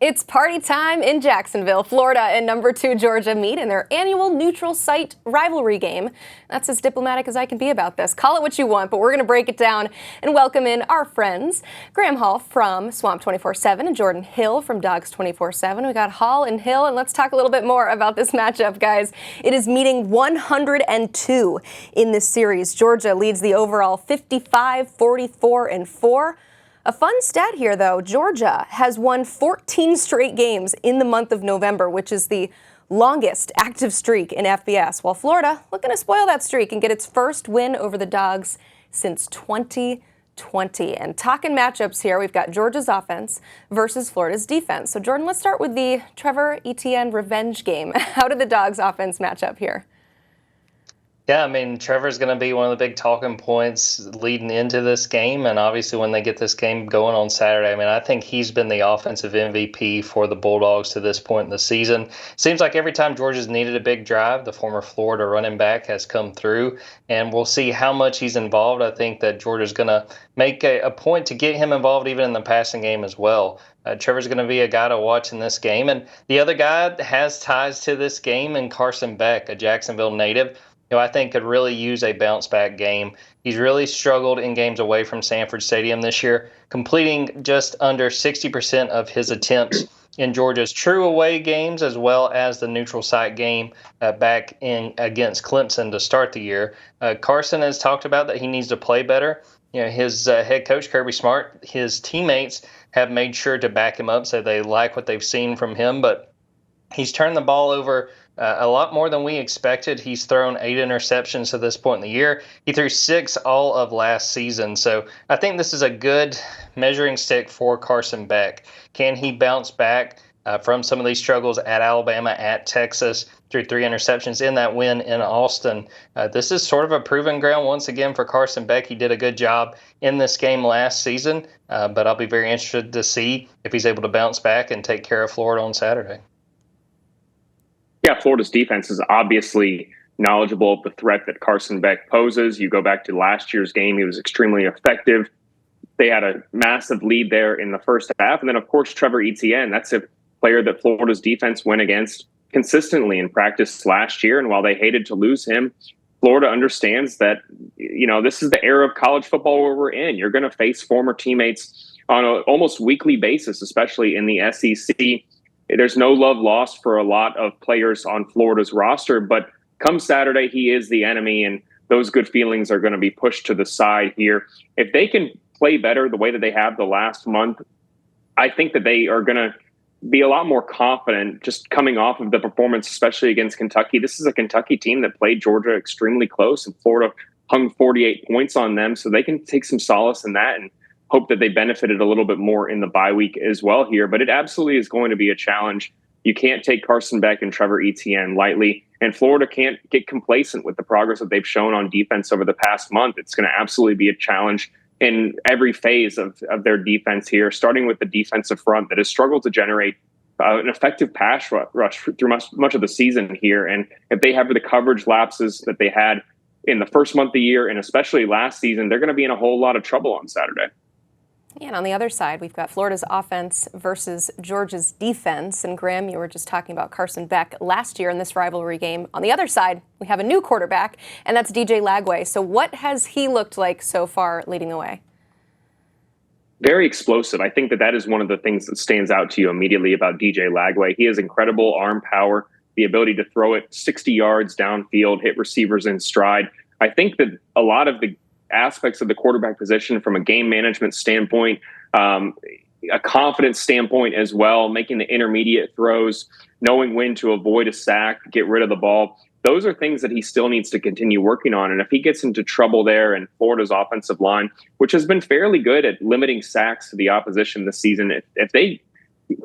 It's party time in Jacksonville. Florida and number 2 Georgia meet in their annual neutral site rivalry game. That's as diplomatic as I can be about this. Call it what you want, but we're going to break it down and welcome in our friends. Graham Hall from Swamp 24/7 and Jordan Hill from Dogs 24/7. We got Hall and Hill, and let's talk a little bit more about this matchup, guys. It is meeting 102 in this series. Georgia leads the overall 55, 44, and 4. A fun stat here, though, Georgia has won 14 straight games in the month of November, which is the longest active streak in FBS, while Florida looking to spoil that streak and get its first win over the Dogs since 2020. And talking matchups here, we've got Georgia's offense versus Florida's defense. So, Jordan, let's start with the Trevor Etienne revenge game. How did the Dogs' offense match up here? Yeah, I mean, Trevor's going to be one of the big talking points leading into this game. And obviously, when they get this game going on Saturday, I mean, I think he's been the offensive MVP for the Bulldogs to this point in the season. Seems like every time Georgia's needed a big drive, the former Florida running back has come through. And we'll see how much he's involved. I think that Georgia's going to make a point to get him involved even in the passing game as well. Trevor's going to be a guy to watch in this game. And the other guy has ties to this game, and Carson Beck, a Jacksonville native, I think could really use a bounce-back game. He's really struggled in games away from Sanford Stadium this year, completing just under 60% of his attempts in Georgia's true away games, as well as the neutral site game back in against Clemson to start the year. Carson has talked about that he needs to play better. His head coach, Kirby Smart, his teammates have made sure to back him up, so they like what they've seen from him, but he's turned the ball over a lot more than we expected. He's thrown 8 interceptions to this point in the year. He threw 6 all of last season. So I think this is a good measuring stick for Carson Beck. Can he bounce back from some of these struggles at Alabama, at Texas, through 3 interceptions in that win in Austin? This is sort of a proving ground once again for Carson Beck. He did a good job in this game last season, but I'll be very interested to see if he's able to bounce back and take care of Florida on Saturday. Yeah, Florida's defense is obviously knowledgeable of the threat that Carson Beck poses. You go back to last year's game, he was extremely effective. They had a massive lead there in the first half. And then, of course, Trevor Etienne, that's a player that Florida's defense went against consistently in practice last year. And while they hated to lose him, Florida understands that, this is the era of college football where we're in. You're going to face former teammates on an almost weekly basis, especially in the SEC. There's no love lost for a lot of players on Florida's roster, but come Saturday, he is the enemy, and those good feelings are going to be pushed to the side here. If they can play better the way that they have the last month, I think that they are going to be a lot more confident just coming off of the performance, especially against Kentucky. This is a Kentucky team that played Georgia extremely close, and Florida hung 48 points on them, so they can take some solace in that and hope that they benefited a little bit more in the bye week as well here. But it absolutely is going to be a challenge. You can't take Carson Beck and Trevor Etienne lightly, and Florida can't get complacent with the progress that they've shown on defense over the past month. It's going to absolutely be a challenge in every phase of their defense here, starting with the defensive front that has struggled to generate an effective pass rush through much of the season here. And if they have the coverage lapses that they had in the first month of the year, and especially last season, they're going to be in a whole lot of trouble on Saturday. And on the other side, we've got Florida's offense versus Georgia's defense. And Graham, you were just talking about Carson Beck last year in this rivalry game. On the other side, we have a new quarterback, and that's DJ Lagway. So what has he looked like so far leading the way? Very explosive. I think that is one of the things that stands out to you immediately about DJ Lagway. He has incredible arm power, the ability to throw it 60 yards downfield, hit receivers in stride. I think that a lot of the aspects of the quarterback position from a game management standpoint, a confidence standpoint as well, making the intermediate throws, knowing when to avoid a sack, get rid of the ball. Those are things that he still needs to continue working on. And if he gets into trouble there in Florida's offensive line, which has been fairly good at limiting sacks to the opposition this season, if they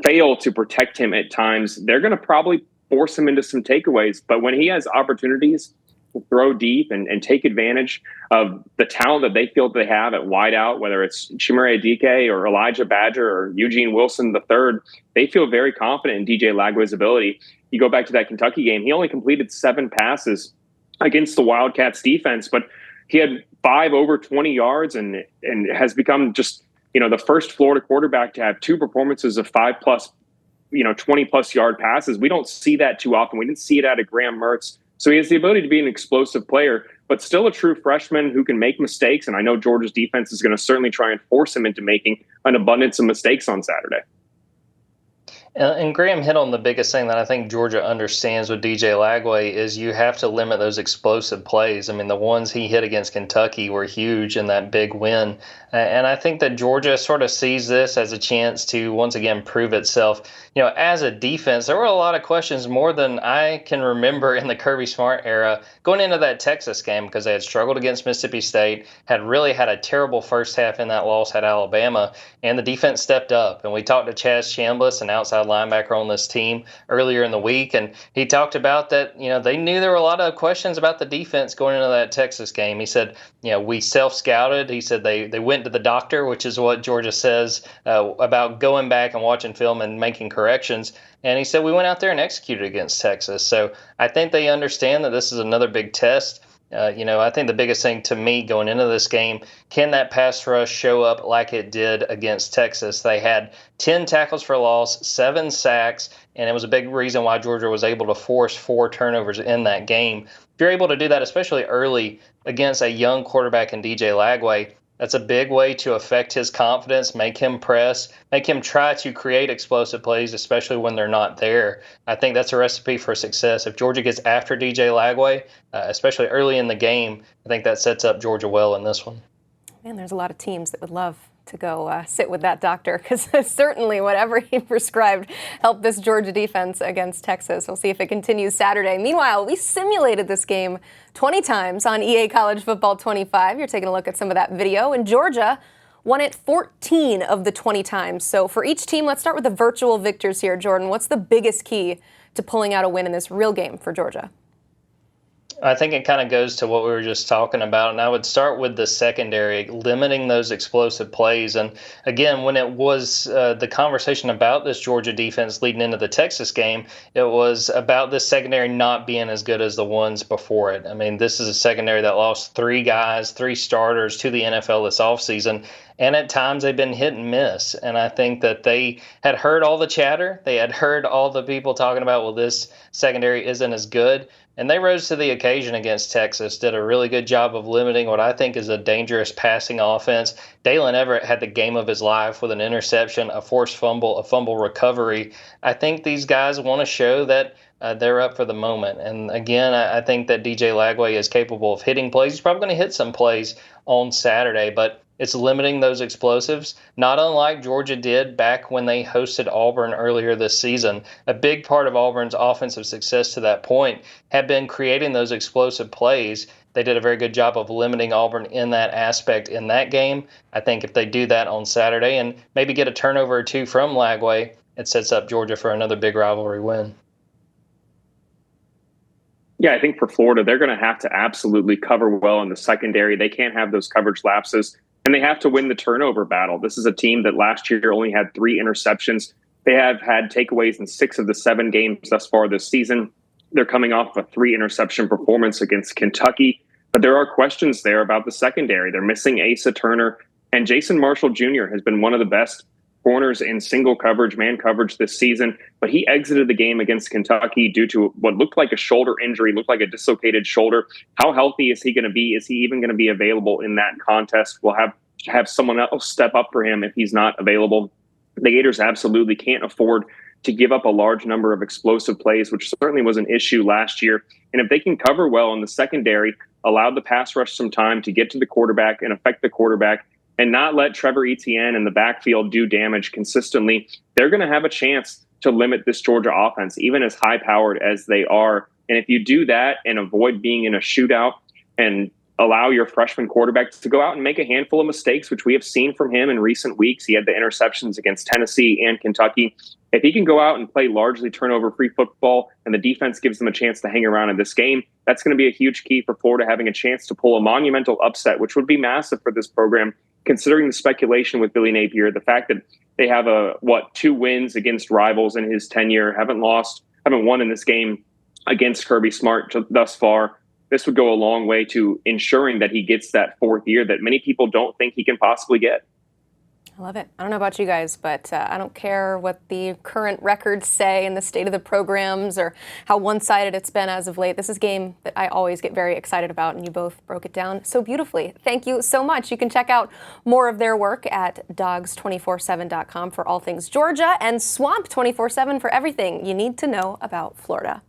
fail to protect him at times, they're going to probably force him into some takeaways. But when he has opportunities to throw deep and take advantage of the talent that they feel they have at wideout, whether it's Chimere Adike or Elijah Badger or Eugene Wilson III, they feel very confident in DJ Lagway's ability. You go back to that Kentucky game, he only completed 7 passes against the Wildcats defense, but he had 5 over 20 yards and has become just, the first Florida quarterback to have 2 performances of 5+ 20 plus yard passes. We don't see that too often. We didn't see it out of Graham Mertz. So he has the ability to be an explosive player, but still a true freshman who can make mistakes. And I know Georgia's defense is going to certainly try and force him into making an abundance of mistakes on Saturday. And Graham hit on the biggest thing that I think Georgia understands with DJ Lagway is you have to limit those explosive plays. I mean, the ones he hit against Kentucky were huge in that big win. And I think that Georgia sort of sees this as a chance to once again prove itself. As a defense, there were a lot of questions, more than I can remember in the Kirby Smart era, going into that Texas game, because they had struggled against Mississippi State, had really had a terrible first half in that loss at Alabama, and the defense stepped up. And we talked to Chaz Chambliss, an outside linebacker on this team, earlier in the week, and he talked about that, they knew there were a lot of questions about the defense going into that Texas game. He said, we self-scouted. He said they went to the doctor, which is what Georgia says about going back and watching film and making corrections. And he said we went out there and executed against Texas. So I think they understand that this is another big test. I think the biggest thing to me going into this game, can that pass rush show up like it did against Texas? They had 10 tackles for loss, 7 sacks, and it was a big reason why Georgia was able to force 4 turnovers in that game. If you're able to do that, especially early against a young quarterback in DJ Lagway, that's a big way to affect his confidence, make him press, make him try to create explosive plays, especially when they're not there. I think that's a recipe for success. If Georgia gets after DJ Lagway, especially early in the game, I think that sets up Georgia well in this one. Man, there's a lot of teams that would love to go sit with that doctor, because certainly whatever he prescribed helped this Georgia defense against Texas. We'll see if it continues Saturday. Meanwhile, we simulated this game 20 times on EA College Football 25. You're taking a look at some of that video, and Georgia won it 14 of the 20 times. So for each team, let's start with the virtual victors here. Jordan, what's the biggest key to pulling out a win in this real game for Georgia? I think it kind of goes to what we were just talking about, and I would start with the secondary, limiting those explosive plays. And again, when it was the conversation about this Georgia defense leading into the Texas game, it was about this secondary not being as good as the ones before it. I mean, this is a secondary that lost 3 guys, 3 starters to the NFL this offseason. And at times they've been hit and miss. And I think that they had heard all the chatter. They had heard all the people talking about, well, this secondary isn't as good. And they rose to the occasion against Texas, did a really good job of limiting what I think is a dangerous passing offense. Dalen Everett had the game of his life with an interception, a forced fumble, a fumble recovery. I think these guys want to show that they're up for the moment. And again, I think that DJ Lagway is capable of hitting plays. He's probably going to hit some plays on Saturday, but it's limiting those explosives, not unlike Georgia did back when they hosted Auburn earlier this season. A big part of Auburn's offensive success to that point had been creating those explosive plays. They did a very good job of limiting Auburn in that aspect in that game. I think if they do that on Saturday and maybe get a turnover or 2 from Lagway, it sets up Georgia for another big rivalry win. Yeah, I think for Florida, they're going to have to absolutely cover well in the secondary. They can't have those coverage lapses. And they have to win the turnover battle. This is a team that last year only had 3 interceptions. They have had takeaways in 6 of the 7 games thus far this season. They're coming off a 3 interception performance against Kentucky. But there are questions there about the secondary. They're missing Asa Turner. And Jason Marshall Jr. has been one of the best corners in single coverage, man coverage this season. But he exited the game against Kentucky due to what looked like a shoulder injury, looked like a dislocated shoulder. How healthy is he going to be? Is he even going to be available in that contest? We'll have someone else step up for him if he's not available. The Gators absolutely can't afford to give up a large number of explosive plays, which certainly was an issue last year. And if they can cover well in the secondary, allow the pass rush some time to get to the quarterback and affect the quarterback, and not let Trevor Etienne in the backfield do damage consistently, they're going to have a chance to limit this Georgia offense, even as high-powered as they are. And if you do that and avoid being in a shootout and allow your freshman quarterback to go out and make a handful of mistakes, which we have seen from him in recent weeks. He had the interceptions against Tennessee and Kentucky. If he can go out and play largely turnover-free football and the defense gives them a chance to hang around in this game, that's going to be a huge key for Florida having a chance to pull a monumental upset, which would be massive for this program, considering the speculation with Billy Napier, the fact that they have 2 wins against rivals in his tenure, haven't won in this game against Kirby Smart thus far. This would go a long way to ensuring that he gets that 4th year that many people don't think he can possibly get. I love it. I don't know about you guys, but I don't care what the current records say and the state of the programs or how one-sided it's been as of late. This is a game that I always get very excited about, and you both broke it down so beautifully. Thank you so much. You can check out more of their work at dogs247.com for all things Georgia, and Swamp 24/7 for everything you need to know about Florida.